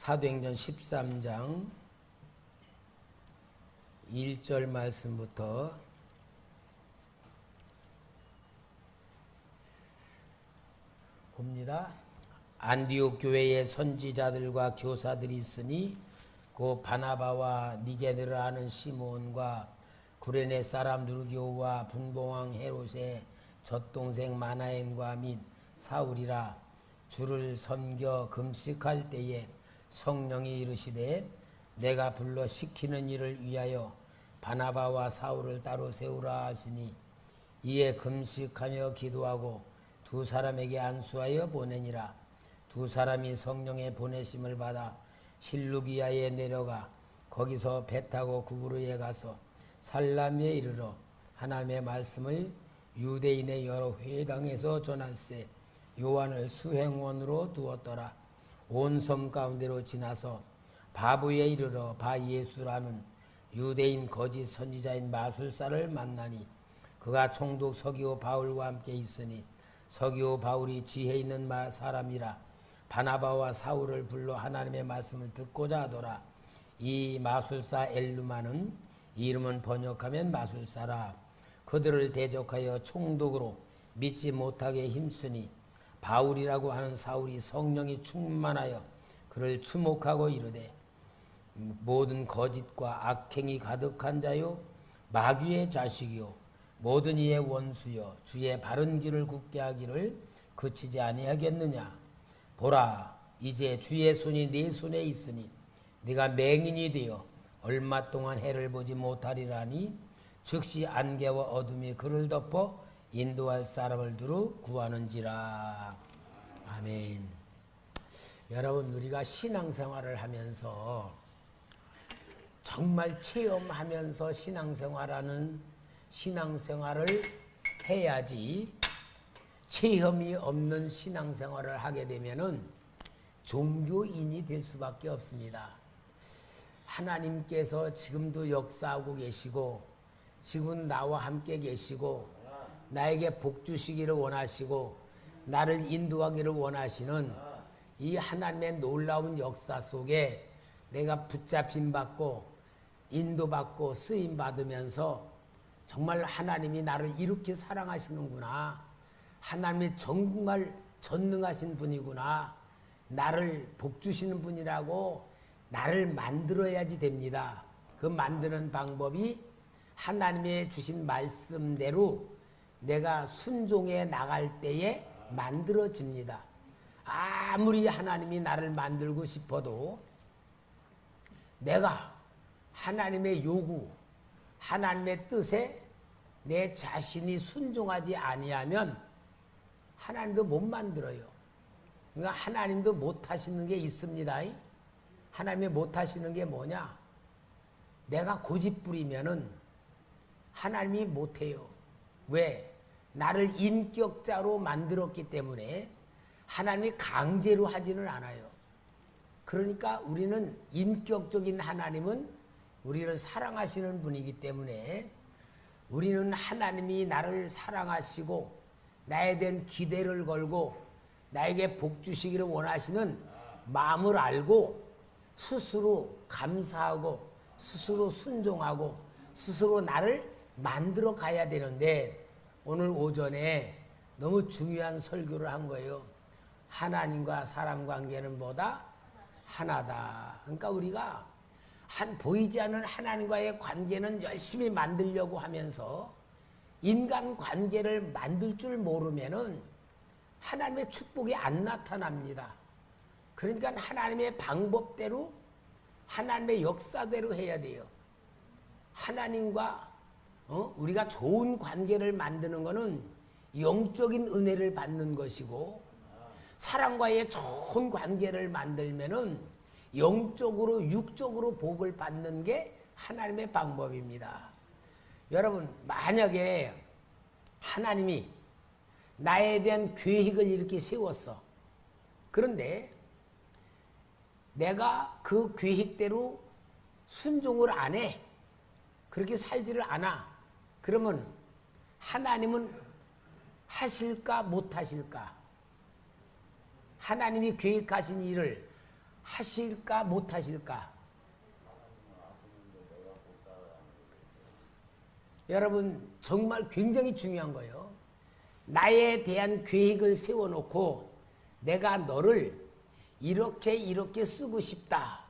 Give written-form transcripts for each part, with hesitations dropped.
사도행전 13장 1절 말씀부터 봅니다. 안디옥 교회에 선지자들과 교사들이 있으니 곧 바나바와 니게네를 아는 시몬과 구레네 사람 누르교와 분봉왕 헤롯의 젖동생 마나엔과 및 사울이라. 주를 섬겨 금식할 때에 성령이 이르시되 내가 불러 시키는 일을 위하여 바나바와 사울을 따로 세우라 하시니 이에 금식하며 기도하고 두 사람에게 안수하여 보내니라. 두 사람이 성령의 보내심을 받아 실루기아에 내려가 거기서 배 타고 구브로에 가서 살라미에 이르러 하나님의 말씀을 유대인의 여러 회당에서 전할세 요한을 수행원으로 두었더라. 온 섬 가운데로 지나서 바부에 이르러 바예수라는 유대인 거짓 선지자인 마술사를 만나니 그가 총독 서기오 바울과 함께 있으니 서기오 바울이 지혜 있는 사람이라. 바나바와 사울을 불러 하나님의 말씀을 듣고자 하더라. 이 마술사 엘루마는 이름은 번역하면 마술사라. 그들을 대적하여 총독으로 믿지 못하게 힘쓰니 바울이라고 하는 사울이 성령이 충만하여 그를 주목하고 이르되 모든 거짓과 악행이 가득한 자요 마귀의 자식이요 모든 이의 원수여 주의 바른 길을 굳게 하기를 그치지 아니하겠느냐. 보라 이제 주의 손이 네 손에 있으니 네가 맹인이 되어 얼마 동안 해를 보지 못하리라니 즉시 안개와 어둠이 그를 덮어 인도할 사람을 두루 구하는지라. 아멘. 여러분, 우리가 신앙생활을 하면서 정말 체험하면서 신앙생활을 해야지, 체험이 없는 신앙생활을 하게 되면은 종교인이 될 수밖에 없습니다. 하나님께서 지금도 역사하고 계시고 지금 나와 함께 계시고 나에게 복 주시기를 원하시고 나를 인도하기를 원하시는 이 하나님의 놀라운 역사 속에 내가 붙잡힘 받고 인도받고 쓰임 받으면서 정말 하나님이 나를 이렇게 사랑하시는구나, 하나님이 정말 전능하신 분이구나, 나를 복 주시는 분이라고 나를 만들어야지 됩니다. 그 만드는 방법이 하나님의 주신 말씀대로 내가 순종해 나갈 때에 만들어집니다. 아무리 하나님이 나를 만들고 싶어도 내가 하나님의 요구, 하나님의 뜻에 내 자신이 순종하지 아니하면 하나님도 못 만들어요. 그러니까 하나님도 못 하시는 게 있습니다. 하나님이 못 하시는 게 뭐냐? 내가 고집 부리면은 하나님이 못 해요. 왜? 나를 인격자로 만들었기 때문에 하나님이 강제로 하지는 않아요. 그러니까 우리는 인격적인 하나님은 우리를 사랑하시는 분이기 때문에 우리는 하나님이 나를 사랑하시고 나에 대한 기대를 걸고 나에게 복 주시기를 원하시는 마음을 알고 스스로 감사하고 스스로 순종하고 스스로 나를 만들어 가야 되는데 오늘 오전에 너무 중요한 설교를 한 거예요. 하나님과 사람 관계는 뭐다? 하나다. 그러니까 우리가 보이지 않는 하나님과의 관계는 열심히 만들려고 하면서 인간 관계를 만들 줄 모르면은 하나님의 축복이 안 나타납니다. 그러니까 하나님의 방법대로 하나님의 역사대로 해야 돼요. 하나님과 우리가 좋은 관계를 만드는 것은 영적인 은혜를 받는 것이고 사람과의 좋은 관계를 만들면은 영적으로 육적으로 복을 받는 게 하나님의 방법입니다. 여러분, 만약에 하나님이 나에 대한 계획을 이렇게 세웠어. 그런데 내가 그 계획대로 순종을 안 해. 그렇게 살지를 않아. 그러면 하나님은 하실까 못 하실까? 하나님이 계획하신 일을 하실까 못 하실까? 여러분 정말 굉장히 중요한 거예요. 나에 대한 계획을 세워놓고 내가 너를 이렇게 쓰고 싶다.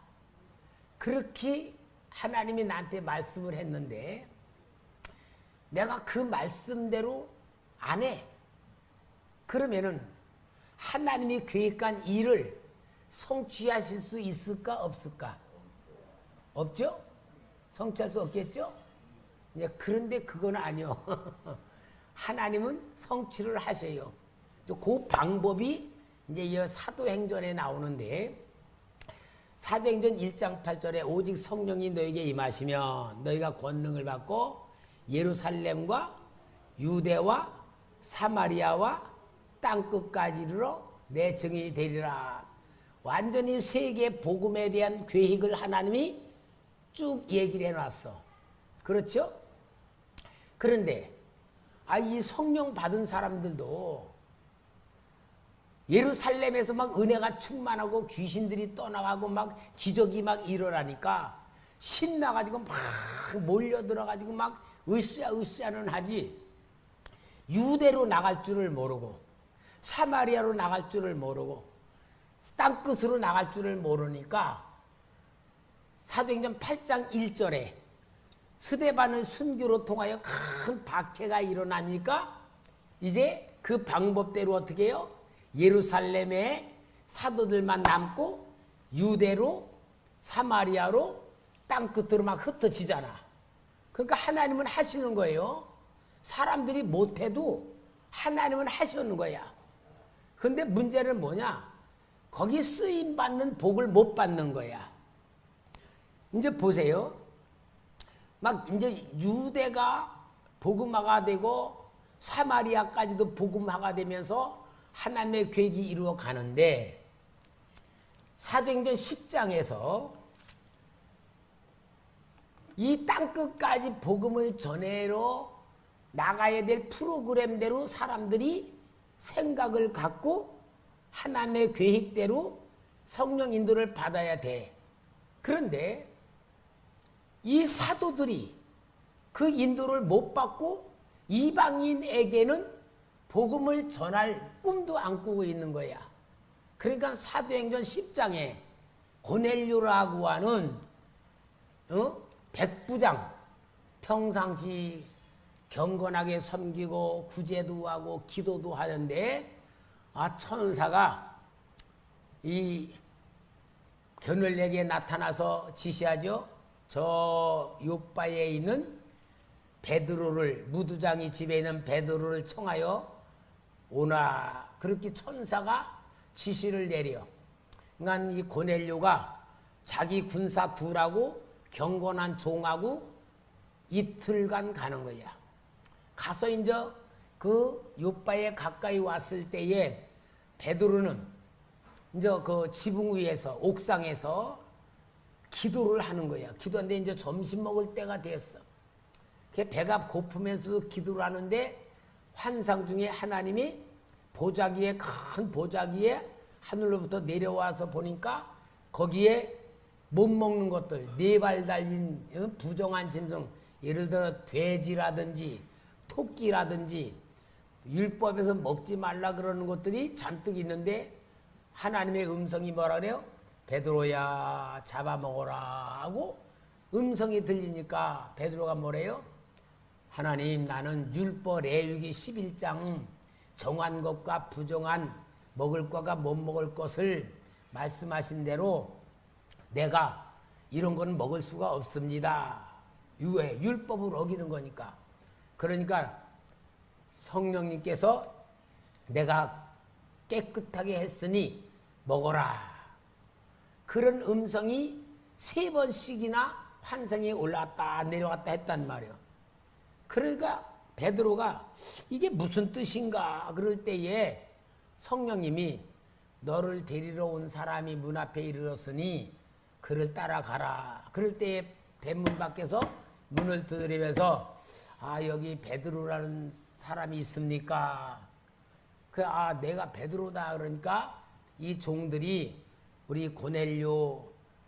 그렇게 하나님이 나한테 말씀을 했는데 내가 그 말씀대로 안 해. 그러면은 하나님이 계획한 일을 성취하실 수 있을까 없을까? 없죠? 성취할 수 없겠죠? 그런데 그건 아니요. 하나님은 성취를 하셔요. 그 방법이 이제 이 사도행전에 나오는데 사도행전 1장 8절에 오직 성령이 너에게 임하시면 너희가 권능을 받고 예루살렘과 유대와 사마리아와 땅끝까지 이르러 내 증인이 되리라. 완전히 세계 복음에 대한 계획을 하나님이 쭉 얘기를 해놨어. 그렇죠? 그런데 이 성령 받은 사람들도 예루살렘에서 막 은혜가 충만하고 귀신들이 떠나가고 막 기적이 막 일어나니까 신나가지고 막 몰려들어가지고 막 으쌰으쌰는 하지. 유대로 나갈 줄을 모르고 사마리아로 나갈 줄을 모르고 땅끝으로 나갈 줄을 모르니까 사도행전 8장 1절에 스데반을 순교로 통하여 큰 박해가 일어나니까 이제 그 방법대로 어떻게 해요? 예루살렘에 사도들만 남고 유대로 사마리아로 땅끝으로 막 흩어지잖아. 그러니까 하나님은 하시는 거예요. 사람들이 못해도 하나님은 하시는 거야. 근데 문제는 뭐냐? 거기 쓰임받는 복을 못 받는 거야. 이제 보세요. 막 이제 유대가 복음화가 되고 사마리아까지도 복음화가 되면서 하나님의 계획이 이루어 가는데 사도행전 10장에서 이 땅끝까지 복음을 전해러 나가야 될 프로그램대로 사람들이 생각을 갖고 하나님의 계획대로 성령 인도를 받아야 돼. 그런데 이 사도들이 그 인도를 못 받고 이방인에게는 복음을 전할 꿈도 안 꾸고 있는 거야. 그러니까 사도행전 10장에 고넬료라고 하는 백부장, 평상시 경건하게 섬기고 구제도 하고 기도도 하는데 천사가 이 고넬료에게 나타나서 지시하죠. 저 요바에 있는 베드로를, 무두장이 집에 있는 베드로를 청하여 오나. 그렇게 천사가 지시를 내려. 그러니까 이 고넬료가 자기 군사 둘하고 경건한 종하고 이틀간 가는 거야. 가서 이제 그 요바에 가까이 왔을 때에 베드로는 이제 그 지붕 위에서 옥상에서 기도를 하는 거야. 기도하는데 이제 점심 먹을 때가 됐어. 배가 고프면서도 기도를 하는데 환상 중에 하나님이 보자기에, 큰 보자기에 하늘로부터 내려와서 보니까 거기에 못 먹는 것들, 네 발 달린 부정한 짐승, 예를 들어 돼지라든지 토끼라든지 율법에서 먹지 말라 그러는 것들이 잔뜩 있는데 하나님의 음성이 뭐라 그래요? 베드로야 잡아먹어라 하고 음성이 들리니까 베드로가 뭐래요? 하나님, 나는 율법 레위기 11장 정한 것과 부정한 먹을 것과 못 먹을 것을 말씀하신 대로 내가 이런 건 먹을 수가 없습니다. 율법을 어기는 거니까. 그러니까 성령님께서 내가 깨끗하게 했으니 먹어라. 그런 음성이 3번씩이나 환상이 올라왔다 내려왔다 했단 말이에요. 그러니까 베드로가 이게 무슨 뜻인가 그럴 때에 성령님이 너를 데리러 온 사람이 문 앞에 이르렀으니 그를 따라가라. 그럴 때에 대문 밖에서 문을 두드리면서 여기 베드로라는 사람이 있습니까? 내가 베드로다. 그러니까 이 종들이 우리 고넬료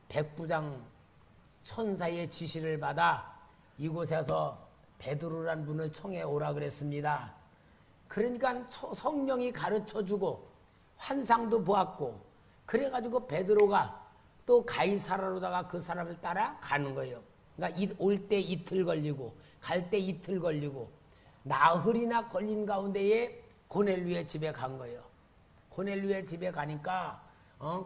백부장 천사의 지시를 받아 이곳에서 베드로란 분을 청해 오라 그랬습니다. 그러니까 성령이 가르쳐주고 환상도 보았고 그래가지고 베드로가 또 가이사라로다가 그 사람을 따라 가는 거예요. 그러니까 올 때 이틀 걸리고 갈 때 이틀 걸리고 나흘이나 걸린 가운데에 고넬료의 집에 간 거예요. 고넬료의 집에 가니까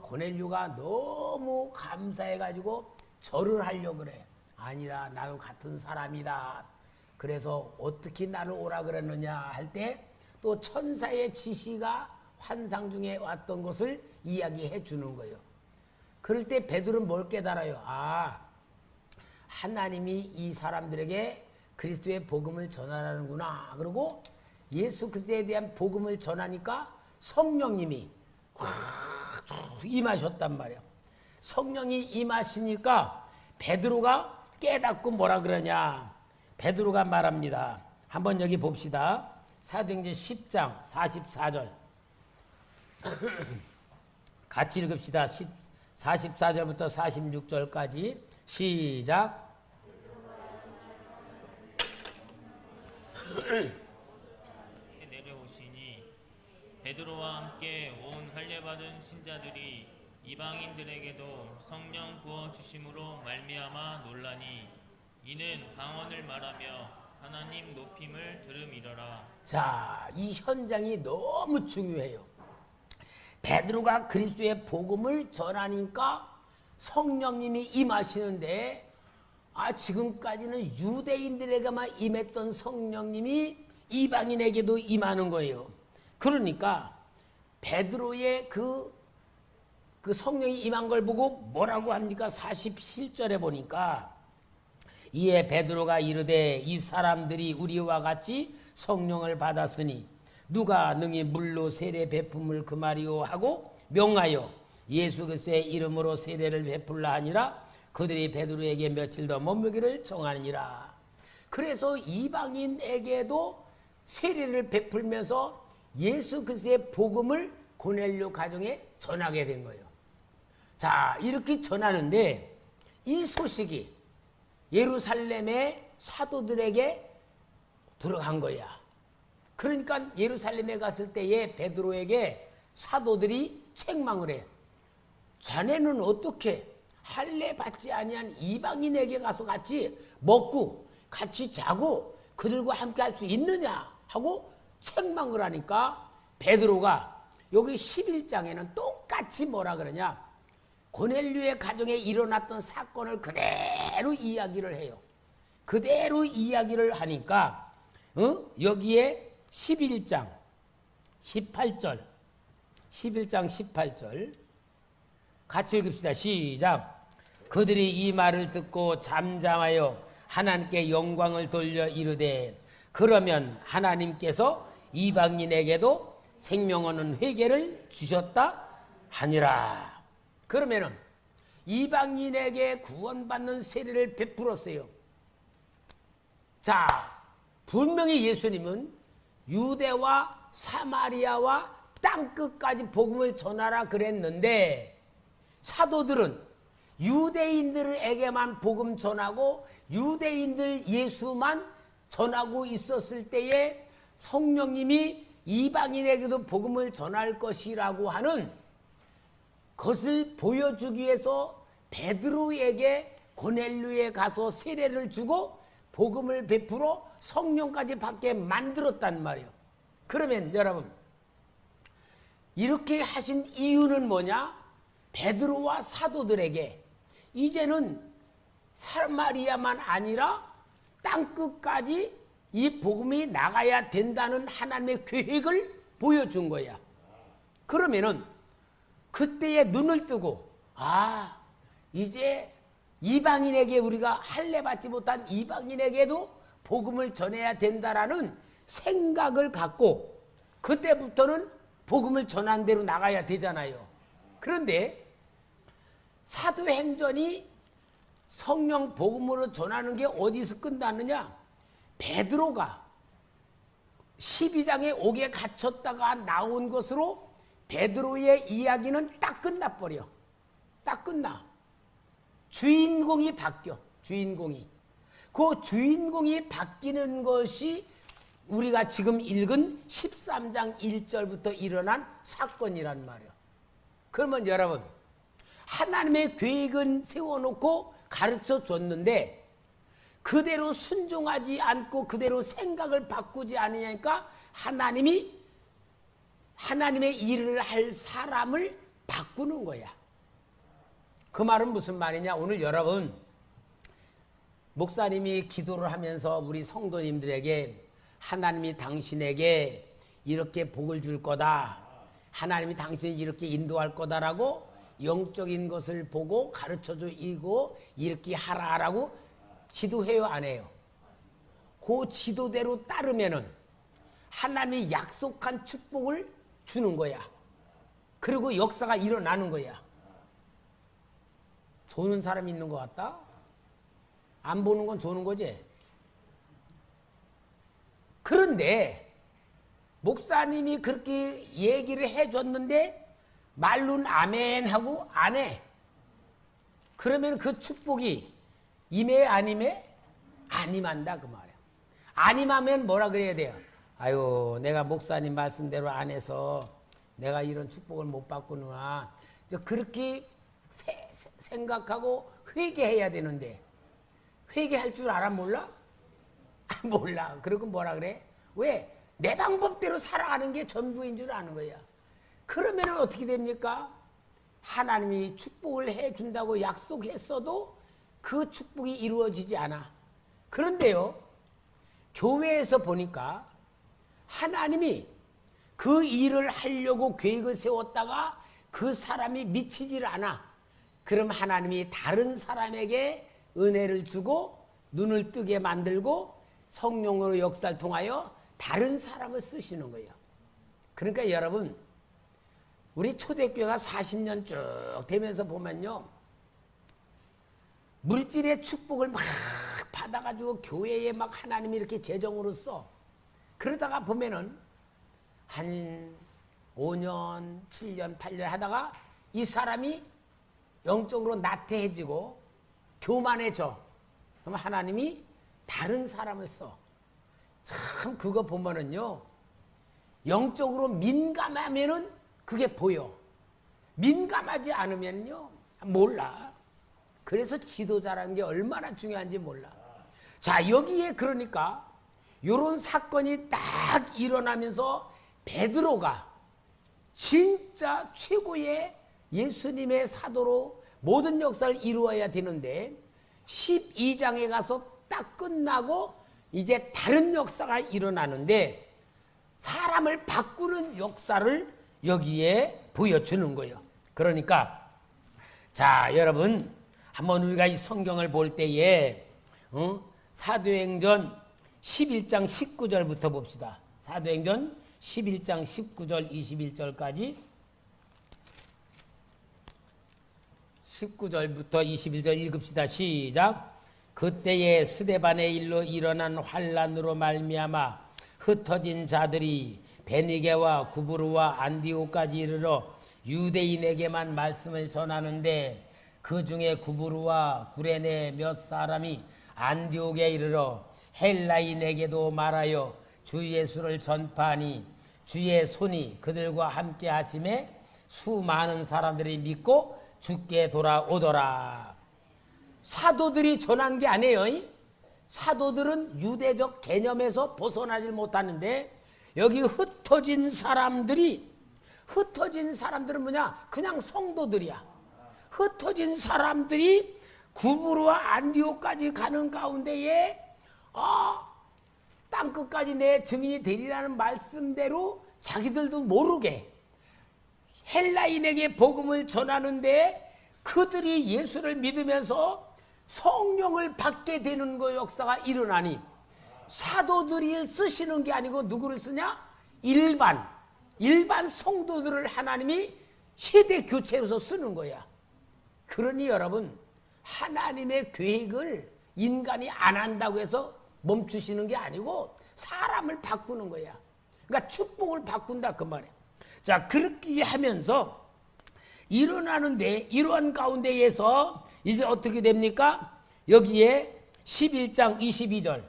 고넬료가 너무 감사해가지고 절을 하려고 그래. 아니다, 나도 같은 사람이다. 그래서 어떻게 나를 오라 그랬느냐 할 때 또 천사의 지시가 환상 중에 왔던 것을 이야기해 주는 거예요. 그럴 때 베드로는 뭘 깨달아요? 아, 하나님이 이 사람들에게 그리스도의 복음을 전하라는구나. 그리고 예수 그리스도에 대한 복음을 전하니까 성령님이 확 임하셨단 말이에요. 성령이 임하시니까 베드로가 깨닫고 뭐라 그러냐. 베드로가 말합니다. 한번 여기 봅시다. 사도행전 10장 44절 같이 읽읍시다. 44절부터 46절까지 시작. 내려오시니 베드로와 함께 온 할례받은 신자들이 이방인들에게도 성령 부어 주심으로 말미암아 놀라니 이는 방언을 말하며 하나님 높임을 들음이러라. 자, 이 현장이 너무 중요해요. 베드로가 그리스도의 복음을 전하니까 성령님이 임하시는데 지금까지는 유대인들에게만 임했던 성령님이 이방인에게도 임하는 거예요. 그러니까 베드로의 그 성령이 임한 걸 보고 뭐라고 합니까? 47절에 보니까 이에 베드로가 이르되 이 사람들이 우리와 같이 성령을 받았으니 누가 능히 물로 세례 베품을 금하리요 하고 명하여 예수 그리스도의 이름으로 세례를 베풀라 하니라. 그들이 베드로에게 며칠 더 머물기를 정하니라. 그래서 이방인에게도 세례를 베풀면서 예수 그리스도의 복음을 고넬료 가정에 전하게 된 거예요. 자, 이렇게 전하는데 이 소식이 예루살렘의 사도들에게 들어간 거야. 그러니까 예루살렘에 갔을 때에 베드로에게 사도들이 책망을 해. 자네는 어떻게 할례 받지 아니한 이방인에게 가서 같이 먹고 같이 자고 그들과 함께 할 수 있느냐 하고 책망을 하니까 베드로가 여기 11장에는 똑같이 뭐라 그러냐. 고넬료의 가정에 일어났던 사건을 그대로 이야기를 해요. 그대로 이야기를 하니까 여기에 11장 18절 같이 읽읍시다. 시작. 그들이 이 말을 듣고 잠잠하여 하나님께 영광을 돌려 이르되 그러면 하나님께서 이방인에게도 생명 얻는 회개를 주셨다 하니라. 그러면은 이방인에게 구원받는 세례를 베풀었어요. 자, 분명히 예수님은 유대와 사마리아와 땅끝까지 복음을 전하라 그랬는데 사도들은 유대인들에게만 복음 전하고 유대인들 예수만 전하고 있었을 때에 성령님이 이방인에게도 복음을 전할 것이라고 하는 그것을 보여주기 위해서 베드로에게 고넬료에 가서 세례를 주고 복음을 베풀어 성령까지 받게 만들었단 말이에요. 그러면 여러분 이렇게 하신 이유는 뭐냐? 베드로와 사도들에게 이제는 사마리아만 아니라 땅끝까지 이 복음이 나가야 된다는 하나님의 계획을 보여준 거야. 그러면은 그때에 눈을 뜨고 이제 이방인에게 우리가 할례 받지 못한 이방인에게도 복음을 전해야 된다라는 생각을 갖고 그때부터는 복음을 전한 대로 나가야 되잖아요. 그런데 사도행전이 성령 복음으로 전하는 게 어디서 끝났느냐? 베드로가 12장에 옥에 갇혔다가 나온 것으로 베드로의 이야기는 딱 끝나버려. 딱 끝나. 주인공이 바뀌어. 주인공이. 그 주인공이 바뀌는 것이 우리가 지금 읽은 13장 1절부터 일어난 사건이란 말이에요. 그러면 여러분, 하나님의 계획은 세워놓고 가르쳐 줬는데 그대로 순종하지 않고 그대로 생각을 바꾸지 않으니까 하나님이 하나님의 일을 할 사람을 바꾸는 거야. 그 말은 무슨 말이냐? 오늘 여러분, 목사님이 기도를 하면서 우리 성도님들에게 하나님이 당신에게 이렇게 복을 줄 거다, 하나님이 당신을 이렇게 인도할 거다라고 영적인 것을 보고 가르쳐주고 이렇게 하라라고 지도해요, 안 해요? 그 지도대로 따르면은 하나님이 약속한 축복을 주는 거야. 그리고 역사가 일어나는 거야. 조는 사람이 있는 것 같다? 안 보는 건 조는 거지. 그런데 목사님이 그렇게 얘기를 해줬는데 말로는 아멘 하고 안 해. 그러면 그 축복이 임해 안 임해? 안 임한다 그 말이야. 안 임하면 뭐라 그래야 돼요? 아유, 내가 목사님 말씀대로 안 해서 내가 이런 축복을 못 받구나. 그렇게 생각하고 회개해야 되는데 회개할 줄 알아? 몰라? 몰라. 그리고 뭐라 그래? 왜? 내 방법대로 살아가는 게 전부인 줄 아는 거야. 그러면 어떻게 됩니까? 하나님이 축복을 해준다고 약속했어도 그 축복이 이루어지지 않아. 그런데요, 교회에서 보니까 하나님이 그 일을 하려고 계획을 세웠다가 그 사람이 미치질 않아. 그럼 하나님이 다른 사람에게 은혜를 주고 눈을 뜨게 만들고 성령으로 역사를 통하여 다른 사람을 쓰시는 거예요. 그러니까 여러분, 우리 초대교회가 40년 쭉 되면서 보면요, 물질의 축복을 막 받아가지고 교회에 막 하나님이 이렇게 재정으로 써. 그러다가 보면은 한 5년, 7년, 8년 하다가 이 사람이 영적으로 나태해지고 교만해져. 그럼 하나님이 다른 사람을 써. 참 그거 보면은요, 영적으로 민감하면은 그게 보여. 민감하지 않으면요 몰라. 그래서 지도자라는 게 얼마나 중요한지 몰라. 자, 여기에 그러니까 요런 사건이 딱 일어나면서 베드로가 진짜 최고의 예수님의 사도로 모든 역사를 이루어야 되는데 12장에 가서 딱 끝나고 이제 다른 역사가 일어나는데 사람을 바꾸는 역사를 여기에 보여주는 거예요. 그러니까 자, 여러분 한번 우리가 이 성경을 볼 때에 사도행전 11장 19절부터 봅시다. 사도행전 11장 19절 21절까지 19절부터 21절 읽읍시다. 시작. 그때에 스데반의 일로 일어난 환란으로 말미암아 흩어진 자들이 베니게와 구브르와 안디오까지 이르러 유대인에게만 말씀을 전하는데 그 중에 구브르와 구레네 몇 사람이 안디옥에 이르러 헬라인에게도 말하여 주 예수를 전파하니 주의 손이 그들과 함께 하심에 수많은 사람들이 믿고 주께 돌아오더라. 사도들이 전한 게 아니에요. 사도들은 유대적 개념에서 벗어나질 못하는데 여기 흩어진 사람들은 뭐냐? 그냥 성도들이야. 흩어진 사람들이 구브르와 안디옥까지 가는 가운데에 땅끝까지 내 증인이 되리라는 말씀대로 자기들도 모르게 헬라인에게 복음을 전하는데 그들이 예수를 믿으면서 성령을 받게 되는 그 역사가 일어나니 사도들이 쓰시는 게 아니고 누구를 쓰냐? 일반 성도들을 하나님이 세대 교체로서 쓰는 거야. 그러니 여러분, 하나님의 계획을 인간이 안 한다고 해서 멈추시는 게 아니고 사람을 바꾸는 거야. 그러니까 축복을 바꾼다 그 말이야. 자, 그렇게 하면서 일어나는데 이러한 가운데에서 이제 어떻게 됩니까? 여기에 11장 22절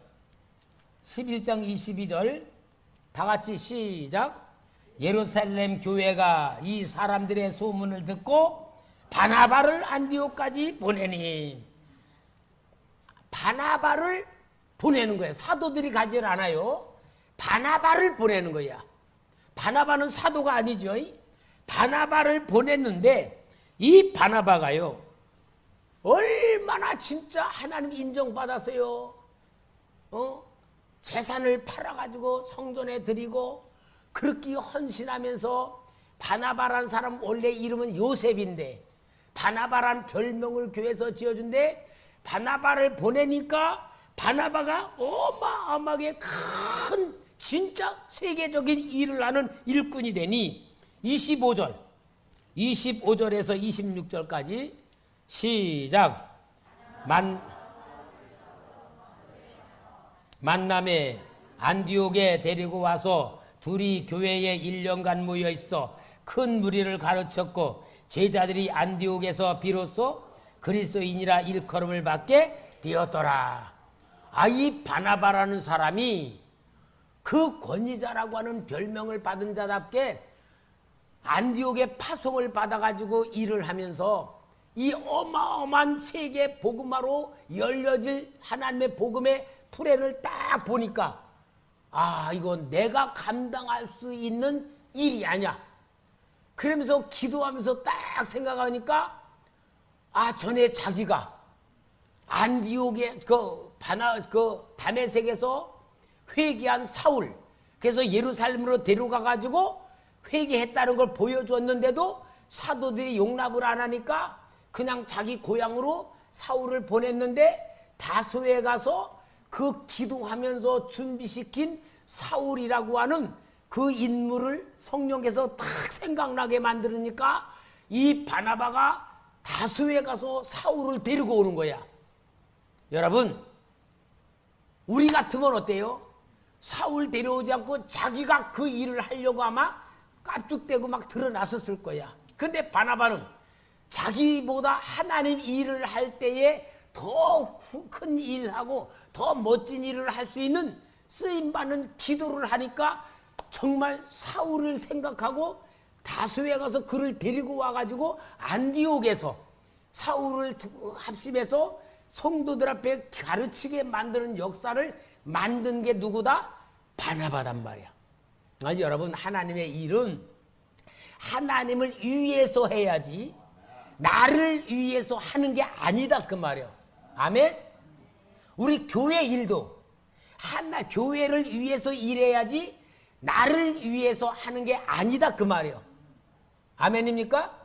11장 22절 다 같이 시작. 예루살렘 교회가 이 사람들의 소문을 듣고 바나바를 안디옥까지 보내니, 바나바를 보내는 거예요. 사도들이 가지 않아요. 바나바를 보내는 거야. 바나바는 사도가 아니죠. 바나바를 보냈는데 이 바나바가요 얼마나 진짜 하나님 인정받았어요. 재산을 팔아가지고 성전에 드리고 그렇게 헌신하면서, 바나바라는 사람 원래 이름은 요셉인데 바나바란 별명을 교회에서 지어준데, 바나바를 보내니까 바나바가 어마어마하게 큰 진짜 세계적인 일을 하는 일꾼이 되니 25절에서 26절까지 시작. 만남에 안디옥에 데리고 와서 둘이 교회에 1년간 모여 있어 큰 무리를 가르쳤고, 제자들이 안디옥에서 비로소 그리스도인이라 일컬음을 받게 되었더라. 이 바나바라는 사람이 그 권위자라고 하는 별명을 받은 자답게 안디옥의 파송을 받아가지고 일을 하면서 이 어마어마한 세계 복음화로 열려질 하나님의 복음의 프레를 딱 보니까 이건 내가 감당할 수 있는 일이 아니야. 그러면서 기도하면서 딱 생각하니까 전에 자기가 안디옥의 다메섹에서 회개한 사울, 그래서 예루살렘으로 데려가 가지고 회개했다는 걸 보여줬는데도 사도들이 용납을 안 하니까 그냥 자기 고향으로 사울을 보냈는데, 다소에 가서 그 기도하면서 준비시킨 사울이라고 하는 그 인물을 성령께서 딱 생각나게 만들으니까 이 바나바가 다소에 가서 사울을 데리고 오는 거야. 여러분, 우리 같으면 어때요? 사울 데려오지 않고 자기가 그 일을 하려고 아마 깝죽대고 막 드러났었을 거야. 근데 바나바는 자기보다 하나님 일을 할 때에 더 큰 일하고 더 멋진 일을 할 수 있는 쓰임받는 기도를 하니까 정말 사울을 생각하고 다소에 가서 그를 데리고 와가지고 안디옥에서 사울을 합심해서 성도들 앞에 가르치게 만드는 역사를 만든 게 누구다? 바나바단 말이야. 여러분, 하나님의 일은 하나님을 위해서 해야지 나를 위해서 하는 게 아니다 그 말이야. 아멘? 우리 교회 일도 교회를 위해서 일해야지 나를 위해서 하는 게 아니다 그 말이야. 아멘입니까?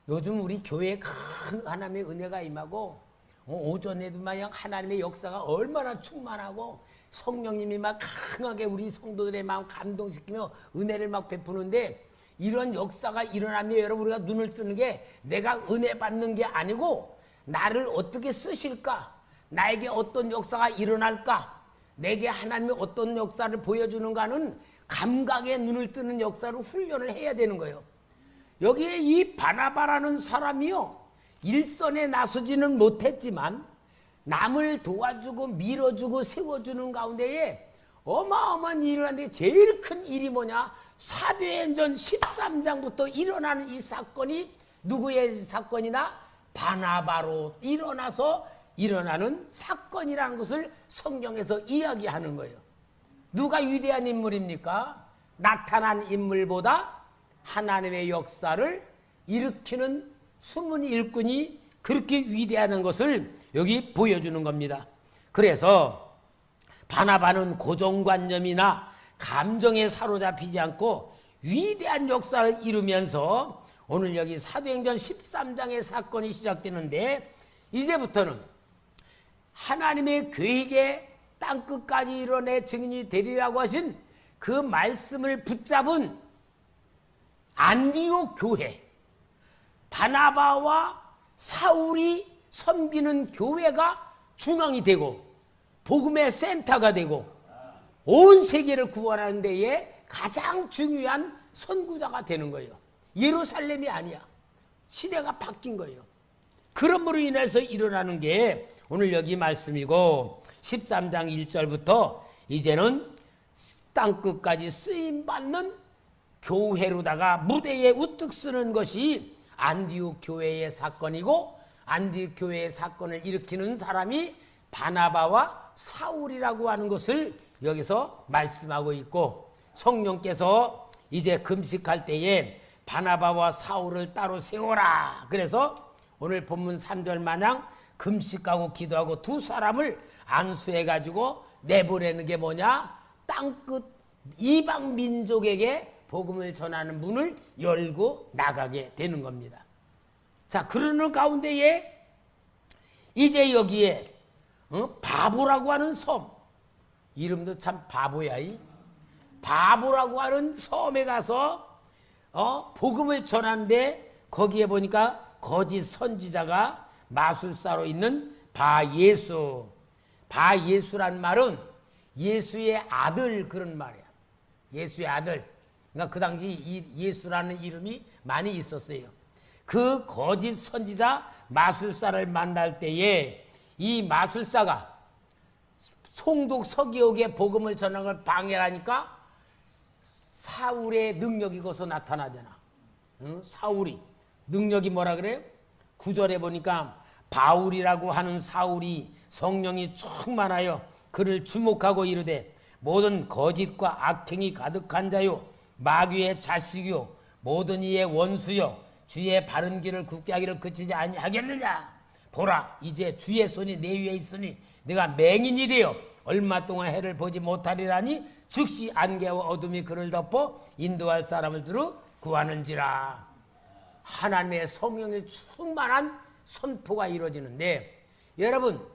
요즘 우리 교회에 큰 하나님의 은혜가 임하고 오전에도 마냥 하나님의 역사가 얼마나 충만하고 성령님이 막 강하게 우리 성도들의 마음 감동시키며 은혜를 막 베푸는데, 이런 역사가 일어나면 여러분 우리가 눈을 뜨는 게 내가 은혜 받는 게 아니고 나를 어떻게 쓰실까, 나에게 어떤 역사가 일어날까, 내게 하나님이 어떤 역사를 보여주는가는 감각에 눈을 뜨는 역사로 훈련을 해야 되는 거예요. 여기에 이 바나바라는 사람이요 일선에 나서지는 못했지만 남을 도와주고 밀어주고 세워주는 가운데에 어마어마한 일을 하는데, 제일 큰 일이 뭐냐? 사도행전 13장부터 일어나는 이 사건이 누구의 사건이나 바나바로 일어나는 사건이라는 것을 성경에서 이야기하는 거예요. 누가 위대한 인물입니까? 나타난 인물보다 하나님의 역사를 일으키는 숨은 일꾼이 그렇게 위대한 것을 여기 보여주는 겁니다. 그래서 바나바는 고정관념이나 감정에 사로잡히지 않고 위대한 역사를 이루면서 오늘 여기 사도행전 13장의 사건이 시작되는데, 이제부터는 하나님의 계획에 땅끝까지 이뤄내 증인이 되리라고 하신 그 말씀을 붙잡은 안디옥 교회, 바나바와 사울이 섬기는 교회가 중앙이 되고 복음의 센터가 되고 온 세계를 구원하는 데에 가장 중요한 선구자가 되는 거예요. 예루살렘이 아니야. 시대가 바뀐 거예요. 그러므로 인해서 일어나는 게 오늘 여기 말씀이고 13장 1절부터 이제는 땅끝까지 쓰임받는 교회로다가 무대에 우뚝 서는 것이 안디옥 교회의 사건이고 안디옥 교회의 사건을 일으키는 사람이 바나바와 사울이라고 하는 것을 여기서 말씀하고 있고 성령께서 이제 금식할 때에 바나바와 사울을 따로 세워라. 그래서 오늘 본문 3절 마냥 금식하고 기도하고 두 사람을 안수해가지고 내보내는 게 뭐냐? 땅끝 이방 민족에게 복음을 전하는 문을 열고 나가게 되는 겁니다. 자, 그러는 가운데에 이제 여기에 바보라고 하는 섬, 이름도 참 바보야. 바보라고 하는 섬에 가서 복음을 전하는데 거기에 보니까 거짓 선지자가 마술사로 있는 바예수. 바예수란 말은 예수의 아들 그런 말이야. 예수의 아들. 그러니까 그 당시 이 예수라는 이름이 많이 있었어요. 그 거짓 선지자 마술사를 만날 때에 이 마술사가 송독 서기옥에 복음을 전하는 걸 방해하니까 사울의 능력이 거기서 나타나잖아. 사울이 능력이 뭐라 그래요? 9절에 보니까 바울이라고 하는 사울이 성령이 충만하여 그를 주목하고 이르되 모든 거짓과 악행이 가득한 자요 마귀의 자식이요 모든 이의 원수요 주의 바른 길을 굳게 하기를 그치지 아니하겠느냐. 보라 이제 주의 손이 내 위에 있으니 내가 맹인이 되어 얼마 동안 해를 보지 못하리라니 즉시 안개와 어둠이 그를 덮어 인도할 사람을 두루 구하는지라. 하나님의 성령이 충만한 선포가 이루어지는데 여러분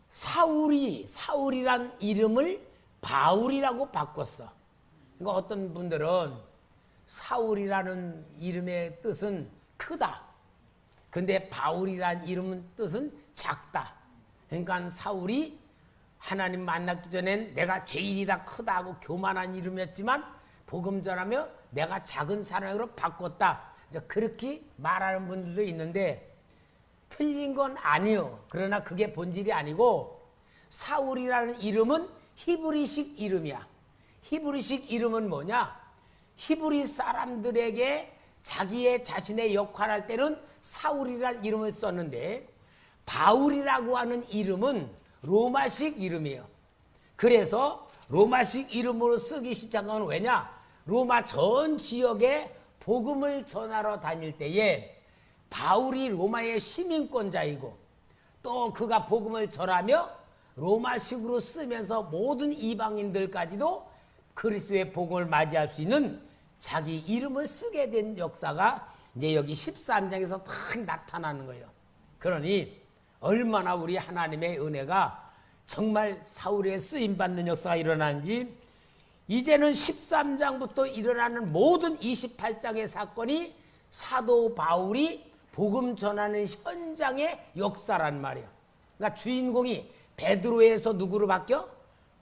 사울이란 이름을 바울이라고 바꿨어. 그러니까 어떤 분들은 사울이라는 이름의 뜻은 크다. 근데 바울이란 이름은 뜻은 작다. 그러니까 사울이 하나님 만났기 전엔 내가 제일이다 크다고 교만한 이름이었지만 복음 전하며 내가 작은 사람으로 바꿨다. 그렇게 말하는 분들도 있는데 틀린 건 아니요. 그러나 그게 본질이 아니고 사울이라는 이름은 히브리식 이름이야. 히브리식 이름은 뭐냐? 히브리 사람들에게 자신의 역할할 때는 사울이라는 이름을 썼는데 바울이라고 하는 이름은 로마식 이름이에요. 그래서 로마식 이름으로 쓰기 시작한 건 왜냐? 로마 전 지역에 복음을 전하러 다닐 때에 바울이 로마의 시민권자이고 또 그가 복음을 전하며 로마식으로 쓰면서 모든 이방인들까지도 그리스도의 복음을 맞이할 수 있는 자기 이름을 쓰게 된 역사가 이제 여기 13장에서 딱 나타나는 거예요. 그러니 얼마나 우리 하나님의 은혜가 정말 사울의 쓰임받는 역사가 일어나는지 이제는 13장부터 일어나는 모든 28장의 사건이 사도 바울이 복음 전하는 현장의 역사란 말이에요. 그러니까 주인공이 베드로에서 누구로 바뀌어?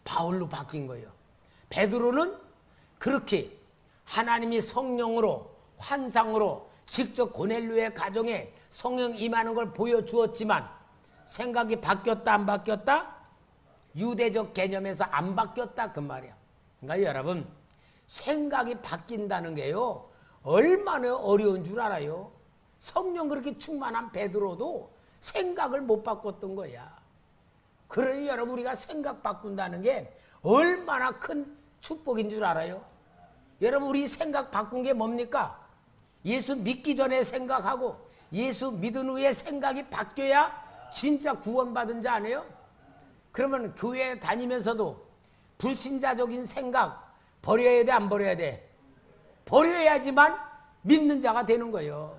바울로 바뀐 거예요. 베드로는 그렇게 하나님이 성령으로 환상으로 직접 고넬료의 가정에 성령 임하는 걸 보여주었지만 생각이 바뀌었다 안 바뀌었다? 유대적 개념에서 안 바뀌었다 그 말이야. 그러니까 여러분 생각이 바뀐다는 게요 얼마나 어려운 줄 알아요. 성령 그렇게 충만한 베드로도 생각을 못 바꿨던 거야. 그러니 여러분 우리가 생각 바꾼다는 게 얼마나 큰 축복인 줄 알아요. 여러분 우리 생각 바꾼 게 뭡니까? 예수 믿기 전에 생각하고 예수 믿은 후에 생각이 바뀌어야 진짜 구원받은 자 아니에요? 그러면 교회 다니면서도 불신자적인 생각 버려야 돼 안 버려야 돼? 버려야지만 믿는 자가 되는 거예요.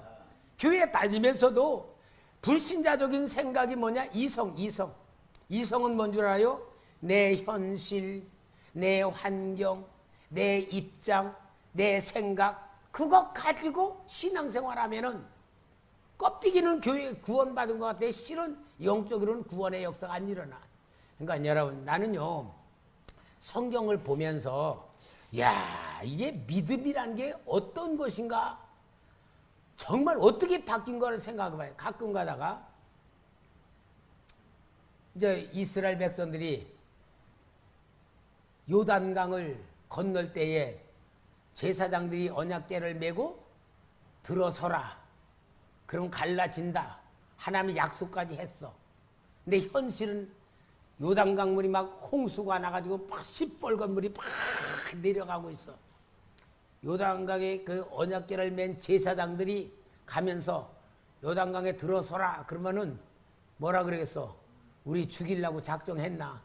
교회 다니면서도 불신자적인 생각이 뭐냐? 이성은 뭔 줄 알아요? 내 현실, 내 환경, 내 입장, 내 생각 그거 가지고 신앙생활하면은 껍데기는 교회 구원받은 것 같아. 실은 영적으로는 구원의 역사가 안 일어나. 그러니까 여러분 나는요 성경을 보면서 야 이게 믿음이란 게 어떤 것인가 정말 어떻게 바뀐 거를 생각해봐요. 가끔 가다가 이제 이스라엘 백성들이 요단강을 건널 때에 제사장들이 언약궤를 메고 들어서라. 그럼 갈라진다. 하나님이 약속까지 했어. 근데 현실은 요단강 물이 막 홍수가 나가지고 막 시뻘건 물이 막 내려가고 있어. 요단강에 그 언약궤를 맨 제사장들이 가면서 요단강에 들어서라. 그러면은 뭐라 그러겠어? 우리 죽이려고 작정했나?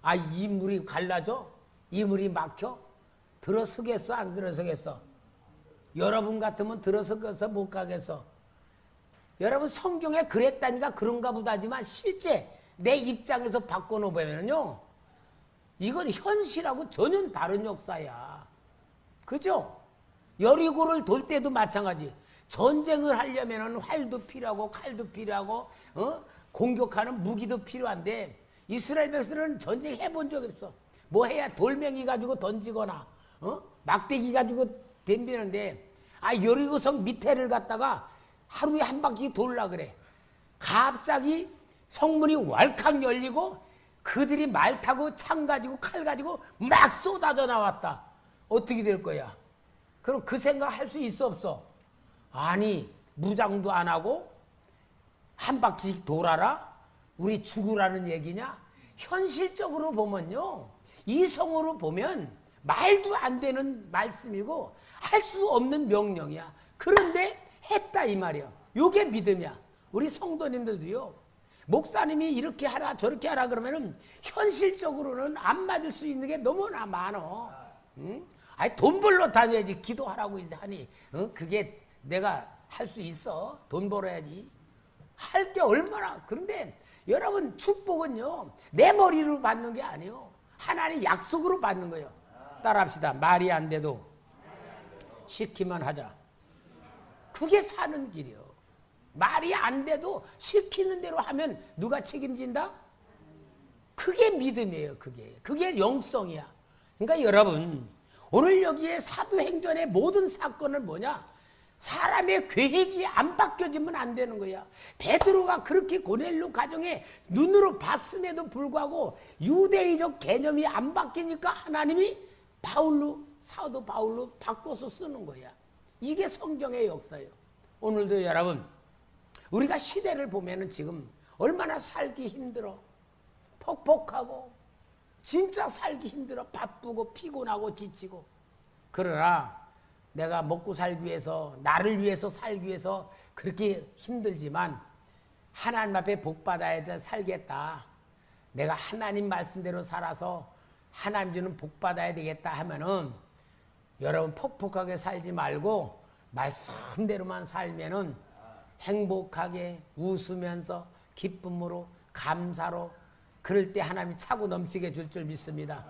아, 이 물이 갈라져? 이 물이 막혀? 들어서겠어? 안 들어서겠어? 여러분 같으면 들어서겠어? 못 가겠어? 여러분 성경에 그랬다니까 그런가 보다지만 실제 내 입장에서 바꿔놓으면요, 이건 현실하고 전혀 다른 역사야. 그죠? 여리고를 돌 때도 마찬가지. 전쟁을 하려면 활도 필요하고 칼도 필요하고 공격하는 무기도 필요한데 이스라엘 백성은 전쟁 해본 적이 없어. 뭐 해야 돌멩이 가지고 던지거나 막대기 가지고 덤비는데, 아, 여리고성 밑에를 갖다가 하루에 한 바퀴 돌라 그래. 갑자기 성문이 왈칵 열리고 그들이 말 타고 창 가지고 칼 가지고 막 쏟아져 나왔다. 어떻게 될 거야? 그럼 그 생각 할 수 있어 없어? 아니, 무장도 안 하고 한 바퀴씩 돌아라? 우리 죽으라는 얘기냐? 현실적으로 보면요, 이성으로 보면 말도 안 되는 말씀이고 할 수 없는 명령이야. 그런데 했다 이 말이야. 요게 믿음이야. 우리 성도님들도요, 목사님이 이렇게 하라 저렇게 하라 그러면은 현실적으로는 안 맞을 수 있는 게 너무나 많어. 응? 아니, 돈 벌러 다녀야지 기도하라고 하니 그게 내가 할 수 있어? 돈 벌어야지. 할 게 얼마나. 그런데 여러분, 축복은요 내 머리로 받는 게 아니에요. 하나님 약속으로 받는 거예요. 따라합시다. 말이 안 돼도 시키면 하자. 그게 사는 길이요. 말이 안 돼도 시키는 대로 하면 누가 책임진다? 그게 믿음이에요. 그게 영성이야. 그러니까 여러분, 오늘 여기에 사도행전의 모든 사건은 뭐냐? 사람의 계획이 안 바뀌어지면 안 되는 거야. 베드로가 그렇게 고넬료 가정에 눈으로 봤음에도 불구하고 유대인적 개념이 안 바뀌니까 하나님이 사도 바울로 바꿔서 쓰는 거야. 이게 성경의 역사예요. 오늘도 여러분, 우리가 시대를 보면은 지금 얼마나 살기 힘들어. 퍽퍽하고 진짜 살기 힘들어. 바쁘고 피곤하고 지치고. 그러나 내가 먹고 살기 위해서, 나를 위해서 살기 위해서 그렇게 힘들지만 하나님 앞에 복 받아야 돼 살겠다. 내가 하나님 말씀대로 살아서 하나님 주는 복 받아야 되겠다 하면은 여러분 퍽퍽하게 살지 말고 말씀대로만 살면은 행복하게 웃으면서 기쁨으로 감사로, 그럴 때 하나님이 차고 넘치게 줄 줄 믿습니다.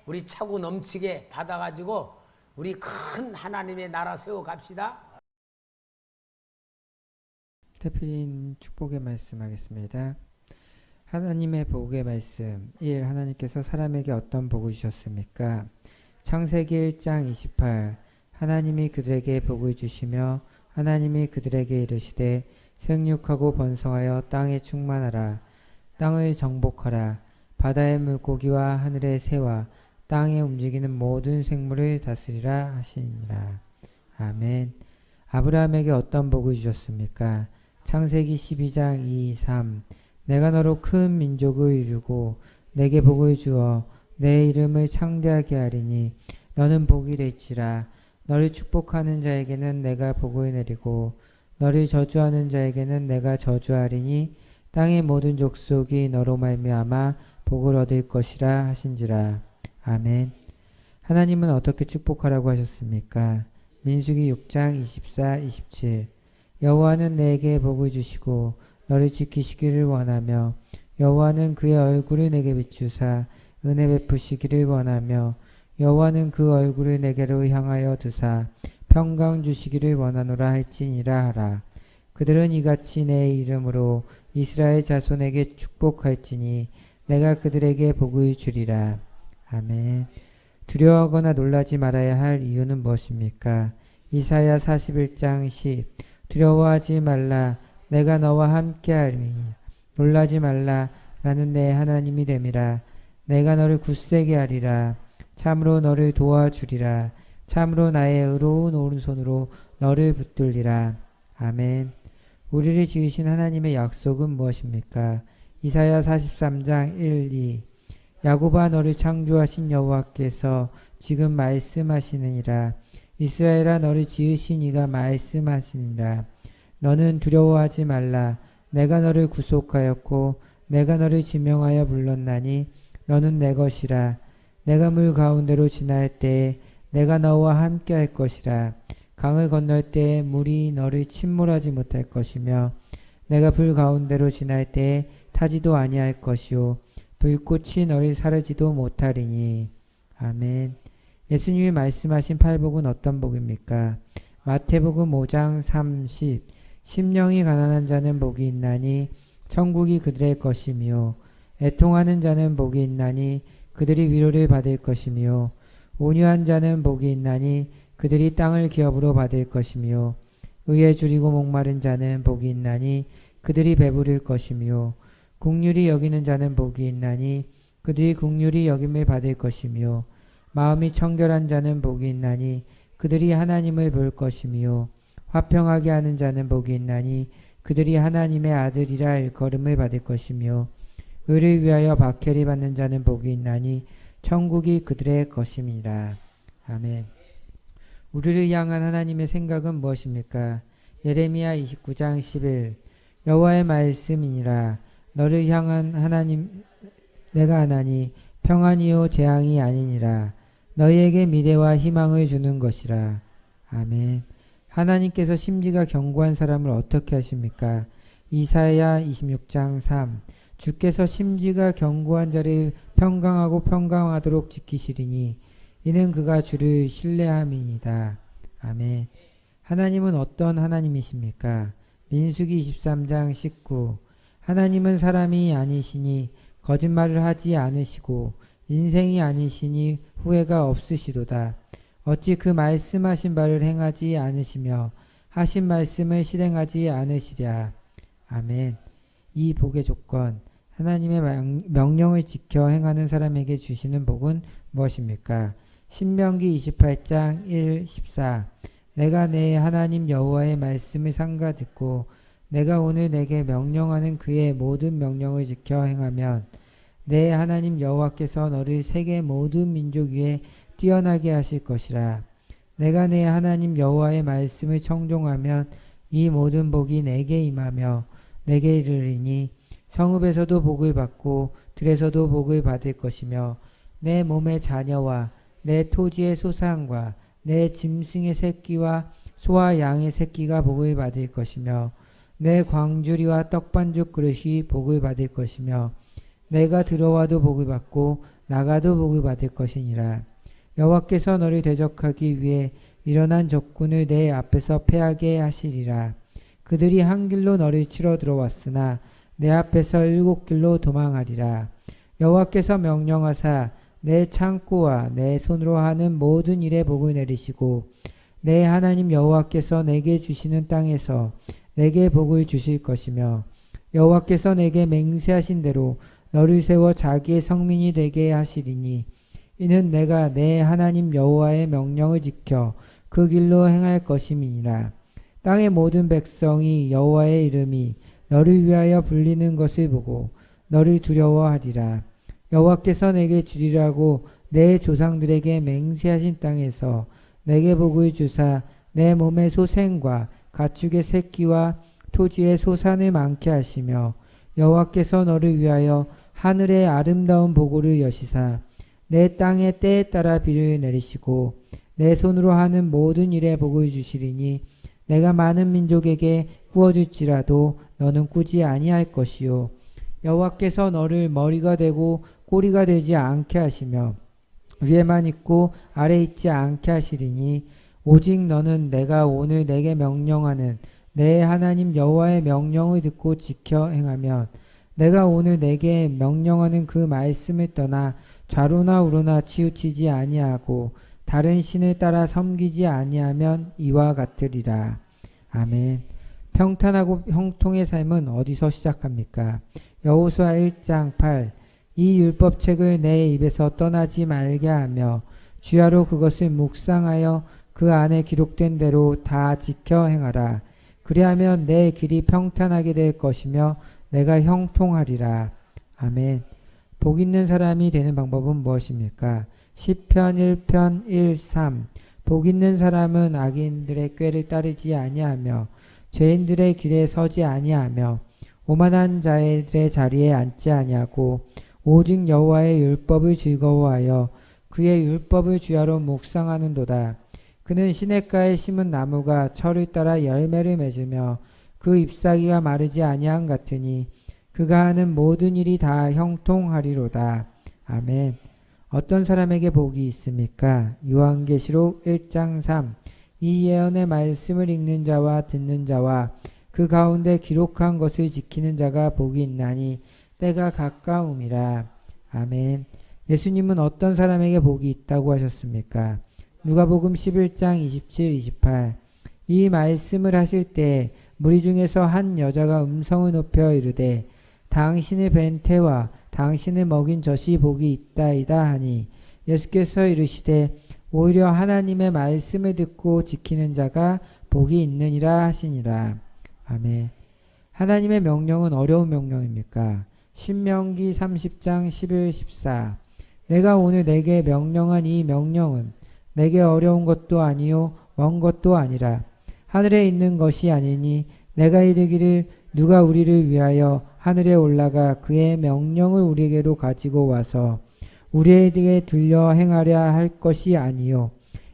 우리 차고 넘치게 받아가지고 우리 큰 하나님의 나라 세워갑시다. 태필인 축복의 말씀 하겠습니다. 하나님의 복의 말씀 1. 하나님께서 사람에게 어떤 복을 주셨습니까? 창세기 1장 28. 하나님이 그들에게 복을 주시며 하나님이 그들에게 이르시되 생육하고 번성하여 땅에 충만하라. 땅을 정복하라. 바다의 물고기와 하늘의 새와 땅에 움직이는 모든 생물을 다스리라 하시니라. 아멘. 아브라함에게 어떤 복을 주셨습니까? 창세기 12장 2, 3. 내가 너로 큰 민족을 이루고 내게 복을 주어 내 이름을 창대하게 하리니 너는 복이 될지라. 너를 축복하는 자에게는 내가 복을 내리고 너를 저주하는 자에게는 내가 저주하리니 땅의 모든 족속이 너로 말미암아 복을 얻을 것이라 하신지라. 아멘. 하나님은 어떻게 축복하라고 하셨습니까? 민수기 6장 24, 27. 여호와는 내게 복을 주시고 너를 지키시기를 원하며 여호와는 그의 얼굴을 내게 비추사 은혜 베푸시기를 원하며 여호와는 그 얼굴을 내게로 향하여 드사 평강 주시기를 원하노라 할지니라 하라. 그들은 이같이 내 이름으로 이스라엘 자손에게 축복할지니 내가 그들에게 복을 주리라. 아멘. 두려워하거나 놀라지 말아야 할 이유는 무엇입니까? 이사야 41장 10. 두려워하지 말라. 내가 너와 함께하리니 놀라지 말라. 나는 내 하나님이 됨이라. 내가 너를 굳세게 하리라. 참으로 너를 도와주리라. 참으로 나의 의로운 오른손으로 너를 붙들리라. 아멘. 우리를 지으신 하나님의 약속은 무엇입니까? 이사야 43장 1, 2. 야곱아 너를 창조하신 여호와께서 지금 말씀하시느니라. 이스라엘아 너를 지으신 이가 말씀하시니라. 너는 두려워하지 말라. 내가 너를 구속하였고 내가 너를 지명하여 불렀나니 너는 내 것이라. 내가 물 가운데로 지날 때에 내가 너와 함께 할 것이라. 강을 건널 때에 물이 너를 침몰하지 못할 것이며 내가 불 가운데로 지날 때에 타지도 아니할 것이요 불꽃이 너를 사르지도 못하리니. 아멘. 예수님이 말씀하신 팔복은 어떤 복입니까? 마태복음 5장 30. 심령이 가난한 자는 복이 있나니 천국이 그들의 것이며 애통하는 자는 복이 있나니 그들이 위로를 받을 것이며 온유한 자는 복이 있나니 그들이 땅을 기업으로 받을 것이며 의에 줄이고 목마른 자는 복이 있나니 그들이 배부를 것이며 긍휼히 여기는 자는 복이 있나니 그들이 긍휼히 여김을 받을 것이며 마음이 청결한 자는 복이 있나니 그들이 하나님을 볼 것이며 화평하게 하는 자는 복이 있나니 그들이 하나님의 아들이라 일컬음을 받을 것이며 의를 위하여 박해를 받는 자는 복이 있나니 천국이 그들의 것임이라. 아멘. 우리를 향한 하나님의 생각은 무엇입니까? 예레미야 29장 11. 여호와의 말씀이니라. 너를 향한 하나님 내가 하나니 평안이요 재앙이 아니니라. 너희에게 미래와 희망을 주는 것이라. 아멘. 하나님께서 심지가 견고한 사람을 어떻게 하십니까? 이사야 26장 3. 주께서 심지가 견고한 자를 평강하고 평강하도록 지키시리니 이는 그가 주를 신뢰함이니이다. 아멘. 하나님은 어떤 하나님이십니까? 민수기 23장 19. 하나님은 사람이 아니시니 거짓말을 하지 않으시고 인생이 아니시니 후회가 없으시도다. 어찌 그 말씀하신 바를 행하지 않으시며 하신 말씀을 실행하지 않으시랴. 아멘. 이 복의 조건, 하나님의 명령을 지켜 행하는 사람에게 주시는 복은 무엇입니까? 신명기 28장 1, 14. 내가 내 하나님 여호와의 말씀을 삼가 듣고 내가 오늘 내게 명령하는 그의 모든 명령을 지켜 행하면 내 하나님 여호와께서 너를 세계 모든 민족 위에 뛰어나게 하실 것이라. 내가 내 하나님 여호와의 말씀을 청종하면 이 모든 복이 내게 임하며 내게 이르리니 성읍에서도 복을 받고 들에서도 복을 받을 것이며 내 몸의 자녀와 내 토지의 소산과 내 짐승의 새끼와 소와 양의 새끼가 복을 받을 것이며 내 광주리와 떡반죽 그릇이 복을 받을 것이며 내가 들어와도 복을 받고 나가도 복을 받을 것이니라. 여호와께서 너를 대적하기 위해 일어난 적군을 내 앞에서 패하게 하시리라. 그들이 한 길로 너를 치러 들어왔으나 내 앞에서 7 길로 도망하리라. 여호와께서 명령하사 내 창고와 내 손으로 하는 모든 일에 복을 내리시고 내 하나님 여호와께서 내게 주시는 땅에서 내게 복을 주실 것이며 여호와께서 내게 맹세하신 대로 너를 세워 자기의 성민이 되게 하시리니 이는 내가 내 하나님 여호와의 명령을 지켜 그 길로 행할 것임이니라. 땅의 모든 백성이 여호와의 이름이 너를 위하여 불리는 것을 보고 너를 두려워하리라. 여호와께서 내게 주리라고 내 조상들에게 맹세하신 땅에서 내게 복을 주사 내 몸의 소생과 가축의 새끼와 토지의 소산을 많게 하시며 여호와께서 너를 위하여 하늘의 아름다운 보고를 여시사 내 땅에 때에 따라 비를 내리시고 내 손으로 하는 모든 일에 복을 주시리니 내가 많은 민족에게 구워줄지라도 너는 꾸지 아니할 것이요 여호와께서 너를 머리가 되고 꼬리가 되지 않게 하시며 위에만 있고 아래 있지 않게 하시리니 오직 너는 내가 오늘 내게 명령하는 내 하나님 여호와의 명령을 듣고 지켜 행하면 내가 오늘 내게 명령하는 그 말씀을 떠나 좌로나 우로나 치우치지 아니하고 다른 신을 따라 섬기지 아니하면 이와 같으리라. 아멘. 평탄하고 형통의 삶은 어디서 시작합니까? 여호수아 1장 8. 이 율법책을 내 입에서 떠나지 말게 하며 주야로 그것을 묵상하여 그 안에 기록된 대로 다 지켜 행하라. 그리하면 내 길이 평탄하게 될 것이며 내가 형통하리라. 아멘. 복 있는 사람이 되는 방법은 무엇입니까? 시편 1편 1, 3. 복 있는 사람은 악인들의 꾀를 따르지 아니하며 죄인들의 길에 서지 아니하며 오만한 자들의 자리에 앉지 아니하고 오직 여호와의 율법을 즐거워하여 그의 율법을 주야로 묵상하는도다. 그는 시냇가에 심은 나무가 철을 따라 열매를 맺으며 그 잎사귀가 마르지 아니함 같으니 그가 하는 모든 일이 다 형통하리로다. 아멘. 어떤 사람에게 복이 있습니까? 요한계시록 1장 3. 이 예언의 말씀을 읽는 자와 듣는 자와 그 가운데 기록한 것을 지키는 자가 복이 있나니 때가 가까움이라. 아멘. 예수님은 어떤 사람에게 복이 있다고 하셨습니까? 누가복음 11장 27, 28. 이 말씀을 하실 때 무리 중에서 한 여자가 음성을 높여 이르되 당신을 뵌 태와 당신을 먹인 젖이 복이 있다이다 하니 예수께서 이르시되 오히려 하나님의 말씀을 듣고 지키는 자가 복이 있느니라 하시니라. 아멘. 하나님의 명령은 어려운 명령입니까? 신명기 30장 11, 14. 내가 오늘 내게 명령한 이 명령은 내게 어려운 것도 아니요 먼 것도 아니라 하늘에 있는 것이 아니니 내가 이르기를 누가 우리를 위하여 하늘에 올라가 그의 명령을 우리에게로 가지고 와서 우리에게 들려 행하려 할 것이 아니요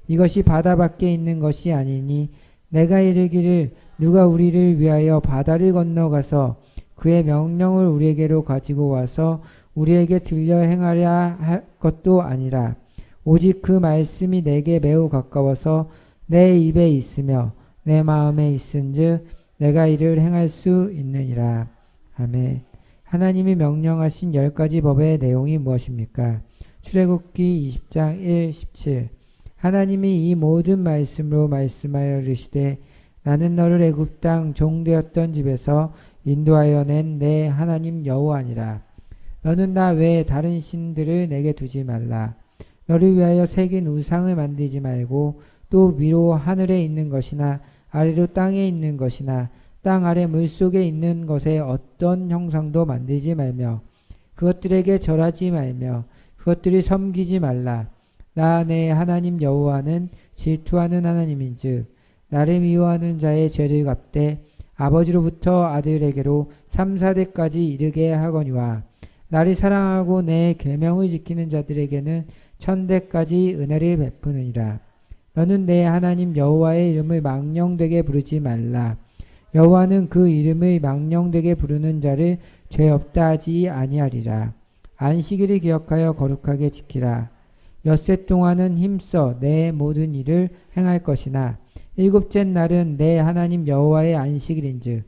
이것이 바다 밖에 있는 것이 아니니 내가 이르기를 누가 우리를 위하여 바다를 건너가서 그의 명령을 우리에게로 가지고 와서 우리에게 들려 행하려 할 것도 아니라 오직 그 말씀이 내게 매우 가까워서 내 입에 있으며 내 마음에 있은즉 내가 이를 행할 수 있느니라. 아멘. 하나님이 명령하신 10가지 법의 내용이 무엇입니까? 출애굽기 20장 1, 17. 하나님이 이 모든 말씀으로 말씀하여 이르시되 나는 너를 애굽 땅 종되었던 집에서 인도하여 낸 내 하나님 여호와니라. 너는 나 외에 다른 신들을 내게 두지 말라. 너를 위하여 새긴 우상을 만들지 말고 또 위로 하늘에 있는 것이나 아래로 땅에 있는 것이나 땅 아래 물속에 있는 것에 어떤 형상도 만들지 말며 그것들에게 절하지 말며 그것들을 섬기지 말라. 나 내 하나님 여호와는 질투하는 하나님인즉 나를 미워하는 자의 죄를 갚되 아버지로부터 아들에게로 3, 4대까지 이르게 하거니와 나를 사랑하고 내 계명을 지키는 자들에게는 1000대까지 은혜를 베푸느니라. 너는 내 하나님 여호와의 이름을 망령되게 부르지 말라. 여호와는 그 이름을 망령되게 부르는 자를 죄 없다 하지 아니하리라. 안식일을 기억하여 거룩하게 지키라. 엿새 동안은 힘써 내 모든 일을 행할 것이나 일곱째 날은 내 하나님 여호와의 안식일인즉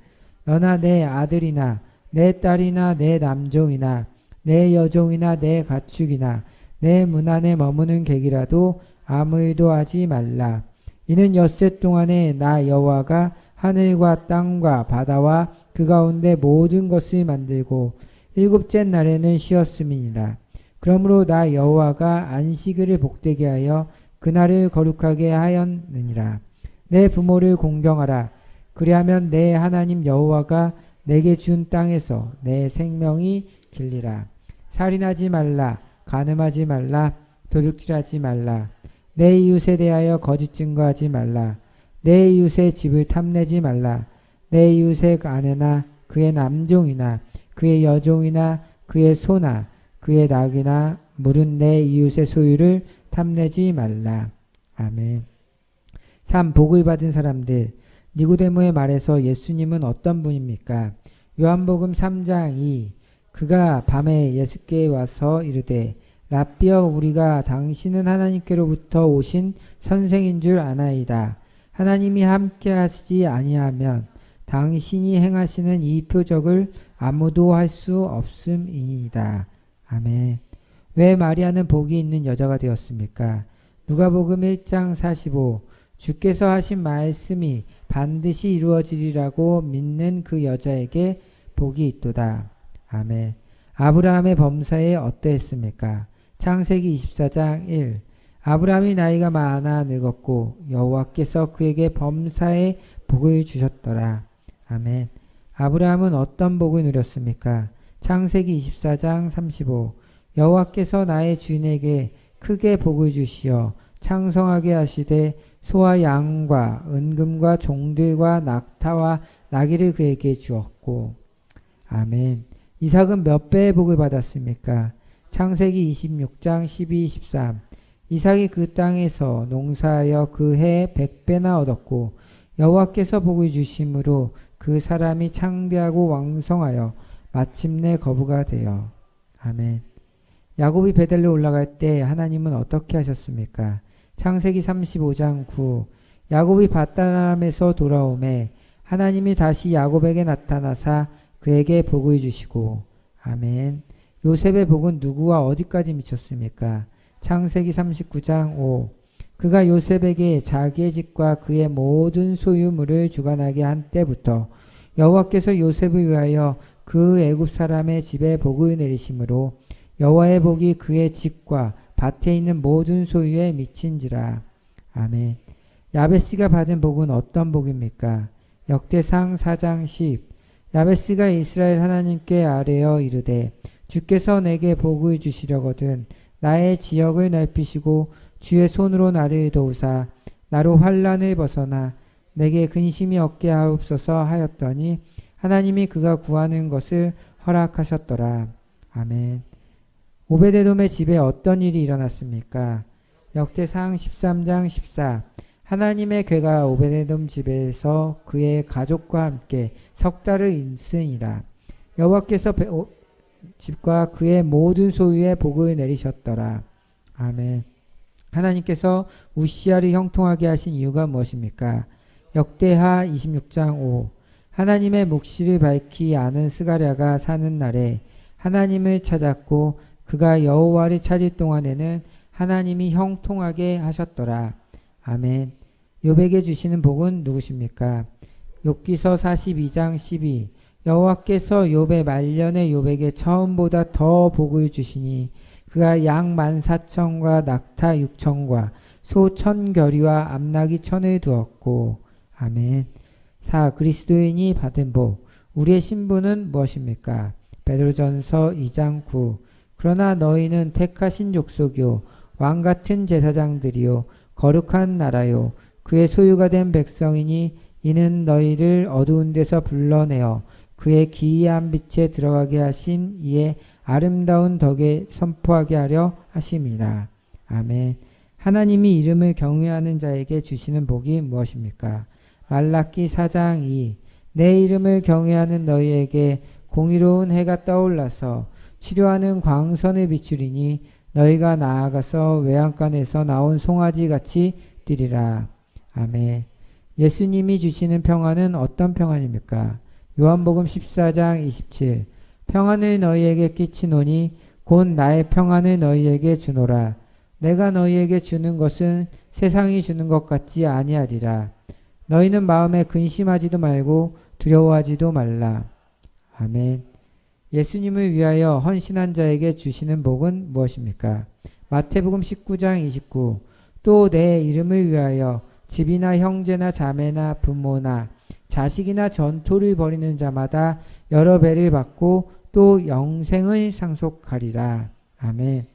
너나 내 아들이나 내 딸이나 내 남종이나 내 여종이나 내 가축이나 내 문 안에 머무는 객이라도 아무 일도 하지 말라. 이는 엿새 동안에 나 여호와가 하늘과 땅과 바다와 그 가운데 모든 것을 만들고 일곱째 날에는 쉬었음이니라. 그러므로 나 여호와가 안식일을 복되게 하여 그날을 거룩하게 하였느니라. 내 부모를 공경하라. 그리하면 내 하나님 여호와가 내게 준 땅에서 내 생명이 길리라. 살인하지 말라. 간음하지 말라. 도둑질하지 말라. 내 이웃에 대하여 거짓 증거하지 말라. 내 이웃의 집을 탐내지 말라. 내 이웃의 아내나 그의 남종이나 그의 여종이나 그의 소나 그의 낙이나 물은 내 이웃의 소유를 탐내지 말라. 아멘. 3. 복을 받은 사람들. 니고데모의 말에서 예수님은 어떤 분입니까? 요한복음 3장 2. 그가 밤에 예수께 와서 이르되 라삐여 우리가 당신은 하나님께로부터 오신 선생인 줄 아나이다. 하나님이 함께 하시지 아니하면 당신이 행하시는 이 표적을 아무도 할 수 없음이니이다. 아멘. 왜 마리아는 복이 있는 여자가 되었습니까? 누가복음 1장 45. 주께서 하신 말씀이 반드시 이루어지리라고 믿는 그 여자에게 복이 있도다. 아멘. 아브라함의 범사에 어떠했습니까? 창세기 24장 1. 아브라함이 나이가 많아 늙었고 여호와께서 그에게 범사에 복을 주셨더라. 아멘. 아브라함은 어떤 복을 누렸습니까? 창세기 24장 35. 여호와께서 나의 주인에게 크게 복을 주시어 창성하게 하시되 소와 양과 은금과 종들과 낙타와 나귀를 그에게 주었고. 아멘. 이삭은 몇 배의 복을 받았습니까? 창세기 26장 12, 13. 이삭이 그 땅에서 농사하여 그 해에 100배나 얻었고 여호와께서 복을 주심으로 그 사람이 창대하고 왕성하여 마침내 거부가 되어. 아멘. 야곱이 베델로 올라갈 때 하나님은 어떻게 하셨습니까? 창세기 35장 9. 야곱이 밧단아람에서 돌아오매 하나님이 다시 야곱에게 나타나사 그에게 복을 주시고. 아멘. 요셉의 복은 누구와 어디까지 미쳤습니까? 창세기 39장 5. 그가 요셉에게 자기의 집과 그의 모든 소유물을 주관하게 한 때부터 여호와께서 요셉을 위하여 그 애굽 사람의 집에 복을 내리심으로 여호와의 복이 그의 집과 밭에 있는 모든 소유에 미친지라. 아멘. 야베스가 받은 복은 어떤 복입니까? 역대상 4장 10. 야베스가 이스라엘 하나님께 아뢰어 이르되 주께서 내게 복을 주시려거든 나의 지역을 넓히시고 주의 손으로 나를 도우사 나로 환난을 벗어나 내게 근심이 없게 하옵소서 하였더니 하나님이 그가 구하는 것을 허락하셨더라. 아멘. 오베데돔의 집에 어떤 일이 일어났습니까? 역대상 13장 14. 하나님의 괴가 오베데돔 집에서 그의 가족과 함께 석 달을 있으니라. 여호와께서 집과 그의 모든 소유에 복을 내리셨더라. 아멘. 하나님께서 우시아를 형통하게 하신 이유가 무엇입니까? 역대하 26장 5. 하나님의 묵시를 밝히 아는 스가랴가 사는 날에 하나님을 찾았고 그가 여호와를 찾을 동안에는 하나님이 형통하게 하셨더라. 아멘. 욥에게 주시는 복은 누구십니까? 욥기서 42장 12. 여호와께서 욥의 말년에 욥에게 처음보다 더 복을 주시니 그가 양 14,000과 낙타 6,000과 소 1,000결이와 암나귀 1,000을 두었고. 아멘. 4. 그리스도인이 받은 복. 우리의 신분은 무엇입니까? 베드로전서 2장 9. 그러나 너희는 택하신 족속이요 왕같은 제사장들이요 거룩한 나라요 그의 소유가 된 백성이니 이는 너희를 어두운 데서 불러내어 그의 기이한 빛에 들어가게 하신 이의 아름다운 덕에 선포하게 하려 하심이라. 아멘. 하나님이 이름을 경외하는 자에게 주시는 복이 무엇입니까? 말라기 4장 2. 내 이름을 경외하는 너희에게 공의로운 해가 떠올라서 치료하는 광선을 비추리니 너희가 나아가서 외양간에서 나온 송아지 같이 뛰리라. 아멘. 예수님이 주시는 평안은 어떤 평안입니까? 요한복음 14장 27. 평안을 너희에게 끼치노니 곧 나의 평안을 너희에게 주노라. 내가 너희에게 주는 것은 세상이 주는 것 같지 아니하리라. 너희는 마음에 근심하지도 말고 두려워하지도 말라. 아멘. 예수님을 위하여 헌신한 자에게 주시는 복은 무엇입니까? 마태복음 19장 29. 또 내 이름을 위하여 집이나 형제나 자매나 부모나 자식이나 전토를 벌이는 자마다 여러 배를 받고 또 영생을 상속하리라. 아멘.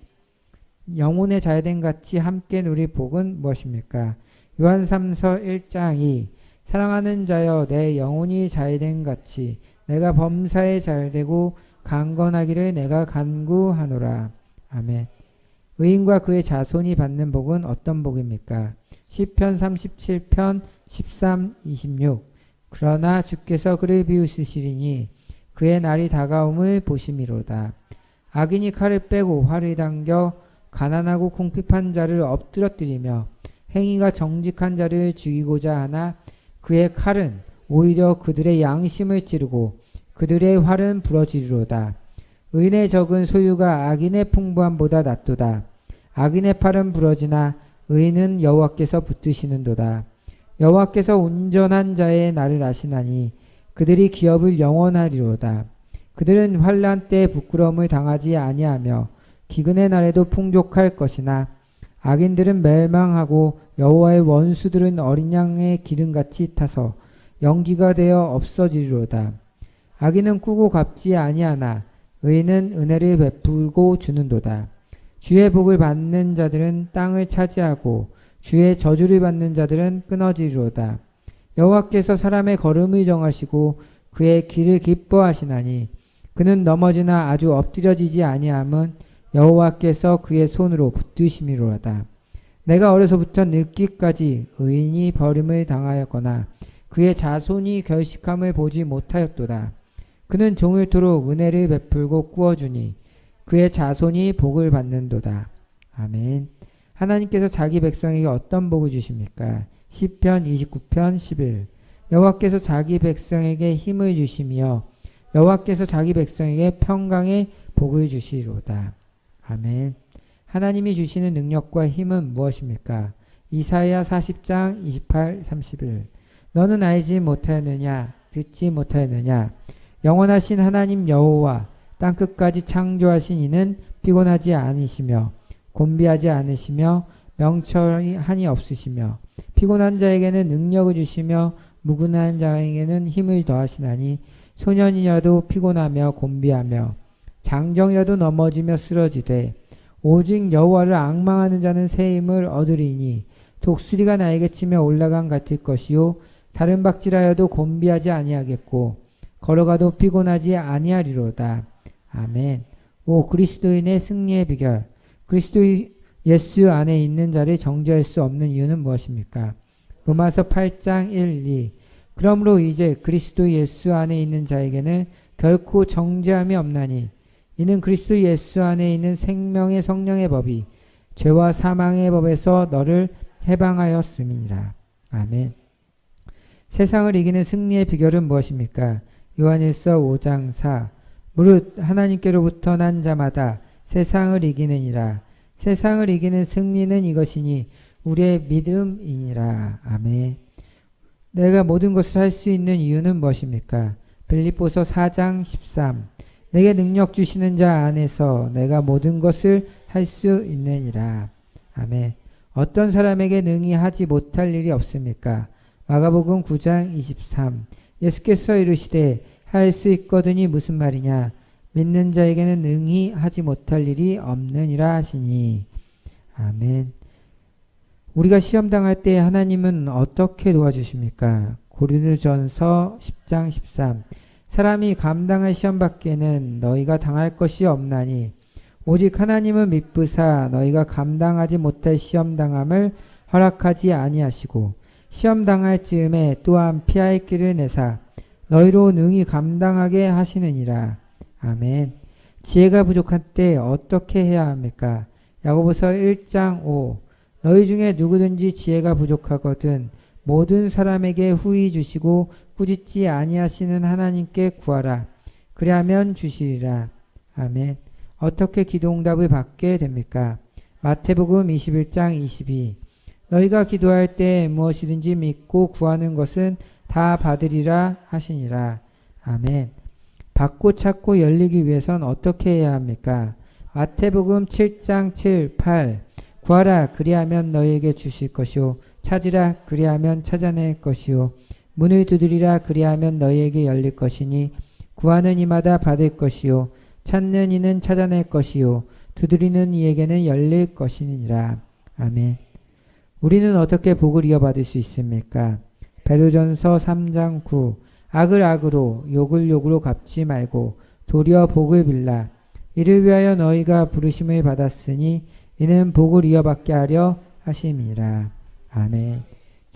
영혼의 잘됨 같이 함께 누릴 복은 무엇입니까? 요한 3서 1장 2. 사랑하는 자여 내 영혼이 잘됨 같이 내가 범사에 잘되고 강건하기를 내가 간구하노라. 아멘. 의인과 그의 자손이 받는 복은 어떤 복입니까? 시편 37편 13, 26. 그러나 주께서 그를 비웃으시리니 그의 날이 다가옴을 보심이로다. 악인이 칼을 빼고 활을 당겨 가난하고 궁핍한 자를 엎드러뜨리며 행위가 정직한 자를 죽이고자 하나 그의 칼은 오히려 그들의 양심을 찌르고 그들의 활은 부러지리로다. 의인의 적은 소유가 악인의 풍부함보다 낫도다. 악인의 팔은 부러지나 의인은 여호와께서 붙드시는도다. 여호와께서 온전한 자의 날을 아시나니 그들이 기업을 영원하리로다. 그들은 환난 때 부끄러움을 당하지 아니하며 기근의 날에도 풍족할 것이나 악인들은 멸망하고 여호와의 원수들은 어린 양의 기름같이 타서 연기가 되어 없어지리로다. 악인은 꾸고 갚지 아니하나 의인은 은혜를 베풀고 주는도다. 주의 복을 받는 자들은 땅을 차지하고 주의 저주를 받는 자들은 끊어지리로다. 여호와께서 사람의 걸음을 정하시고 그의 길을 기뻐하시나니 그는 넘어지나 아주 엎드려지지 아니함은 여호와께서 그의 손으로 붙드심이로다. 내가 어려서부터 늙기까지 의인이 버림을 당하였거나 그의 자손이 결식함을 보지 못하였도다. 그는 종일토록 은혜를 베풀고 꾸어주니 그의 자손이 복을 받는도다. 아멘. 하나님께서 자기 백성에게 어떤 복을 주십니까? 시편 29편 11. 여호와께서 자기 백성에게 힘을 주시며 여호와께서 자기 백성에게 평강의 복을 주시로다. 아멘. 하나님이 주시는 능력과 힘은 무엇입니까? 이사야 40장 28, 31. 너는 알지 못하였느냐? 듣지 못하였느냐? 영원하신 하나님 여호와 땅끝까지 창조하신 이는 피곤하지 않으시며 곤비하지 않으시며 명철이 없으시며 피곤한 자에게는 능력을 주시며 무근한 자에게는 힘을 더하시나니 소년이라도 피곤하며 곤비하며 장정이라도 넘어지며 쓰러지되 오직 여호와를 앙망하는 자는 새 힘을 얻으리니 독수리가 나에게 치며 올라간 같을 것이요 다른 박질하여도 곤비하지 아니하겠고 걸어가도 피곤하지 아니하리로다. 아멘. 오 그리스도인의 승리의 비결. 그리스도 예수 안에 있는 자를 정죄할 수 없는 이유는 무엇입니까? 로마서 8장 1, 2. 그러므로 이제 그리스도 예수 안에 있는 자에게는 결코 정죄함이 없나니 이는 그리스도 예수 안에 있는 생명의 성령의 법이 죄와 사망의 법에서 너를 해방하였음이니라. 아멘. 세상을 이기는 승리의 비결은 무엇입니까? 요한일서 5장 4. 무릇 하나님께로부터 난 자마다 세상을 이기느니라. 세상을 이기는 승리는 이것이니 우리의 믿음이니라. 아멘. 내가 모든 것을 할 수 있는 이유는 무엇입니까? 빌립보서 4장 13. 내게 능력 주시는 자 안에서 내가 모든 것을 할 수 있느니라. 아멘. 어떤 사람에게 능히 하지 못할 일이 없습니까? 마가복음 9장 23. 예수께서 이르시되 할 수 있거든이 무슨 말이냐? 믿는 자에게는 능히 하지 못할 일이 없느니라 하시니. 아멘. 우리가 시험 당할 때 하나님은 어떻게 도와주십니까? 고린도전서 10장 13. 사람이 감당할 시험 밖에는 너희가 당할 것이 없나니 오직 하나님은 미쁘사 너희가 감당하지 못할 시험 당함을 허락하지 아니하시고 시험 당할 즈음에 또한 피할 길을 내사 너희로 능히 감당하게 하시느니라. 아멘. 지혜가 부족한 때 어떻게 해야 합니까? 야고보서 1장 5. 너희 중에 누구든지 지혜가 부족하거든 모든 사람에게 후히 주시고 꾸짖지 아니하시는 하나님께 구하라. 그리하면 주시리라. 아멘. 어떻게 기도응답을 받게 됩니까? 마태복음 21장 22. 너희가 기도할 때 무엇이든지 믿고 구하는 것은 다 받으리라 하시니라. 아멘. 받고 찾고 열리기 위해선 어떻게 해야 합니까? 마태복음 7장 7, 8. 구하라 그리하면 너희에게 주실 것이요 찾으라 그리하면 찾아낼 것이요 문을 두드리라 그리하면 너희에게 열릴 것이니 구하는 이마다 받을 것이요 찾는 이는 찾아낼 것이요 두드리는 이에게는 열릴 것이니라. 아멘. 우리는 어떻게 복을 이어받을 수 있습니까? 베드로전서 3장 9. 악을 악으로 욕을 욕으로 갚지 말고 도리어 복을 빌라. 이를 위하여 너희가 부르심을 받았으니 이는 복을 이어받게 하려 하심이라. 아멘.